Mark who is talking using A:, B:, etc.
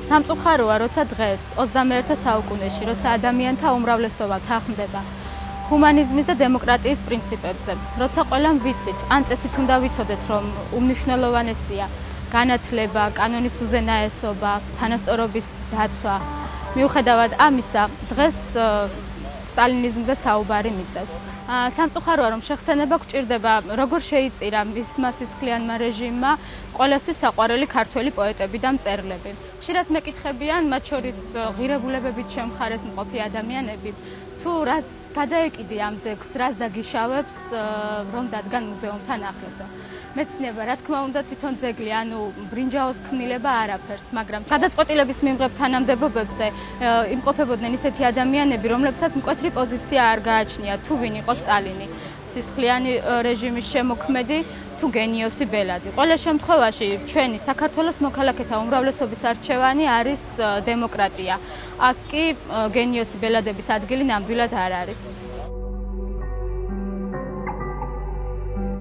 A: სამწუხაროა, როცა დღეს 21 საუკუნეში, როცა ადამიანთა უმრავლესობა თანხმდება ჰუმანიზმის და დემოკრატიის პრინციპებზე, როცა ყველამ ვიცით, ან წესით უნდა ვიცოდეთ, რომ უმნიშვნელოვანესია განათლება, კანონის უზენაესობა, თანასწორობის დაცვა. მიუხედავად ამისა, დღეს სტალინიზმზე საუბარი მიწევს. სამწუხაროა, რომ შეხსენება გვჭირდება, როგორ შეიწირა მისმა სისხლიანმა რეჟიმმა ყველასთვის საყვარელი ქართველი პოეტები და მწერლები. ხშირად მეკითხებიან, მათ შორის ღირებულებებით შემხარეს მყოფი ადამიანები, თუ რას გადაეკიდი ამ ძეგლს, რას დაგიშავებს, რომ დადგან მუზეუმთან ახლოსო. მეცნიერება, რა თქმა უნდა, თვითონ ძეგლი, ანუ ბრინჯაოს ქმნილება არაფერს, მაგრამ გადაწყვეტილების მიმღებ თანამდებობებზე იმყოფებოდნენ ისეთი ადამიანები, რომლებსაც მკვეთრი პოზიცია არ გააჩნია, თუ ვინ იყო სტალინი, სისხლიანი რეჟიმის შემოქმედი, თუ გენიოსი ბელადი. ყველა შემთხვევაში, ჩვენი საქართველოს მოქალაქეთა უმრავლესობის არჩევანი არის დემოკრატია. აქ კი გენიოსი ბელადების ადგილი ნამდვილად არ არის.